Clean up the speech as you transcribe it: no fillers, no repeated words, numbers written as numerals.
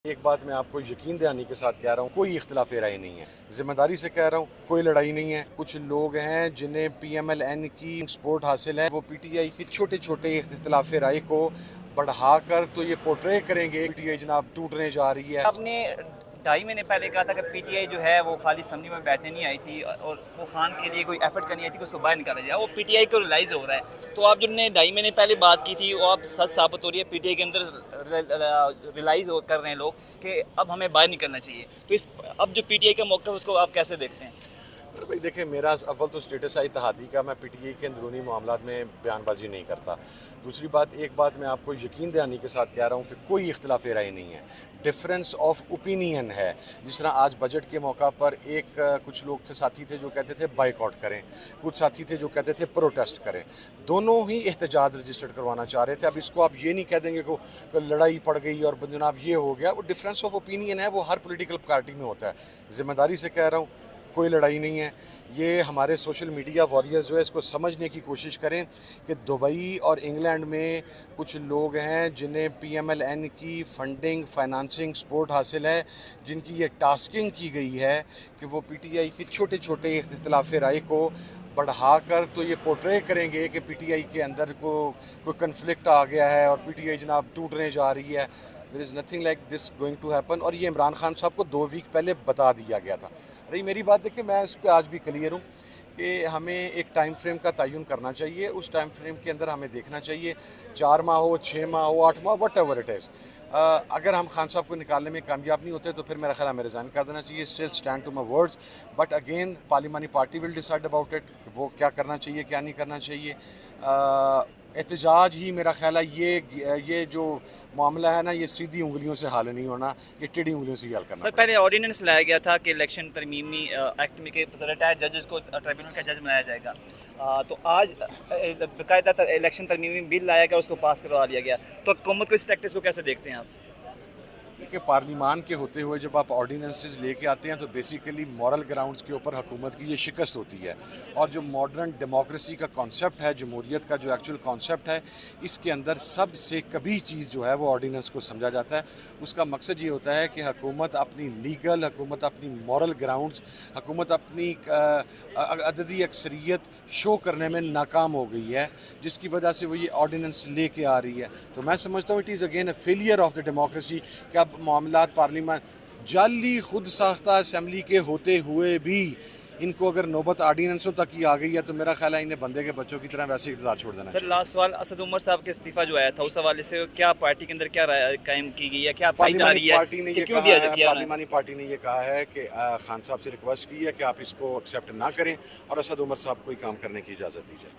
एक बात मैं आपको यकीन दहानी के साथ कह रहा हूँ, कोई इख्तिलाफ राय नहीं है। जिम्मेदारी से कह रहा हूँ, कोई लड़ाई नहीं है। कुछ लोग हैं जिन्हें PMLN की सपोर्ट हासिल है, वो PTI की छोटे छोटे इख्तिलाफ राय को बढ़ाकर तो ये पोर्ट्रे करेंगे PTI जनाब टूटने जा रही है। आपने 2.5 महीने पहले कहा था कि पीटीआई जो है वो खाली असम्बली में बैठने नहीं आई थी और वो खान के लिए कोई एफर्ट करनी आई थी कि उसको बाहर निकाला जाए। वो पीटीआई को रिलाइज़ हो रहा है। तो आप जो ने 2.5 महीने पहले बात की थी वो अब सच साबित हो रही है। पीटीआई के अंदर रिलाइज़ कर रहे हैं लोग कि अब हमें बाहर निकलना चाहिए। तो इस अब जो पीटीआई का मौक़िफ़ उसको आप कैसे देखते हैं? भाई देखें, मेरा अव्वल तो स्टेटस है इत्तेहादी का, मैं PTI के अंदरूनी मामलात में बयानबाजी नहीं करता। दूसरी बात, एक बात मैं आपको यकीन दहानी के साथ कह रहा हूँ कि कोई इख्तिलाफ राय नहीं है, डिफरेंस ऑफ ओपिनियन है। जिस तरह आज बजट के मौका पर कुछ लोग थे, साथी थे जो कहते थे बाइकआउट करें, कुछ साथी थे जो कहते थे प्रोटेस्ट करें। दोनों ही एहतजाज रजिस्टर्ड करवाना चाह रहे थे। अब इसको आप ये नहीं कह देंगे कि लड़ाई पड़ गई और जनाब ये हो गया। वो डिफरेंस ऑफ ओपिनियन है, वो हर पोलिटिकल पार्टी में होता है। ज़िम्मेदारी से कह रहा हूँ, कोई लड़ाई नहीं है। ये हमारे सोशल मीडिया वॉरियर्स जो है इसको समझने की कोशिश करें कि दुबई और इंग्लैंड में कुछ लोग हैं जिन्हें PMLN की फंडिंग, फाइनेंसिंग, सपोर्ट हासिल है, जिनकी ये टास्किंग की गई है कि वो PTI की छोटे छोटे इख्तिलाफ राय को बढ़ाकर तो ये पोर्ट्रे करेंगे कि PTI के अंदर कोई कन्फ्लिक्ट आ गया है और PTI जनाब टूटने जा रही है। There is nothing like this going to happen. और ये इमरान खान साहब को 2 वीक पहले बता दिया गया था। रही मेरी बात, देखिए मैं इस पर आज भी क्लियर हूँ कि हमें एक टाइम फ्रेम का तयन करना चाहिए। उस टाइम फ्रेम के अंदर हमें देखना चाहिए, 4 माह हो, 6 माह हो, 8 माह, वट एवर इट इज़। अगर हम खान साहब को निकालने में कामयाब नहीं होते तो फिर मेरा ख्याल हमें रिज़ाइन कर देना चाहिए। Still stand to my words, but again parliamentary party will decide about it, वो क्या करना चाहिए क्या नहीं करना चाहिए। एहतजाज ही मेरा ख्याल है ये जो मामला है ना, ये सीधी उंगलियों से हल नहीं होना, ये टेढ़ी उंगलियों से ही हल करना। सर, पहले ऑर्डिनेंस लाया गया था कि इलेक्शन तरमीमी एक्ट में के रिटायर्ड जजेस को ट्रिब्यूनल का जज बनाया जाएगा। तो आज बाकायदा इलेक्शन तरमीमी बिल लाया गया, उसको पास करवा लिया गया। तो हुकूमत को इस टैक्टिस को कैसे देखते हैं आप? कि पार्लिमान के होते हुए जब आप ऑर्डिनेंसेस लेके आते हैं तो बेसिकली मॉरल ग्राउंड्स के ऊपर हुकूमत की ये शिकस्त होती है। और जो मॉडर्न डेमोक्रेसी का कॉन्सेप्ट है, जमहूरियत का जो एक्चुअल कॉन्सेप्ट है, इसके अंदर सबसे कभी चीज़ जो है वो ऑर्डिनेंस को समझा जाता है। उसका मकसद ये होता है कि हुकूमत अपनी लीगल, हुकूमत अपनी मॉरल ग्राउंड्स, हुकूमत अपनी अददी अक्सरियत शो करने में नाकाम हो गई है, जिसकी वजह से वो ये ऑर्डिनेंस लेके आ रही है। तो मैं समझता हूँ it is again a failure of the democracy कि अब मामलात पार्लियामेंट जाली खुद साख्ता असम्बली के होते हुए भी इनको अगर नौबत ऑर्डिनेंसों तक ही आ गई है तो मेरा ख्याल है इन्हें बंदे के बच्चों की तरह वैसे इक़्तिदार छोड़ देना चाहिए। सर, लास्ट सवाल, असद उमर साहब के इस्तीफा जो आया था उस हवाले से क्या पार्टी के अंदर क्या राय कायम की गई है, क्या पाई जा रही है? पार्लिमानी पार्टी ने ये कहा है कि खान साहब से रिक्वेस्ट की है कि आप इसको एक्सेप्ट ना करें और असद उमर साहब को ही काम करने की इजाज़त दीजिए।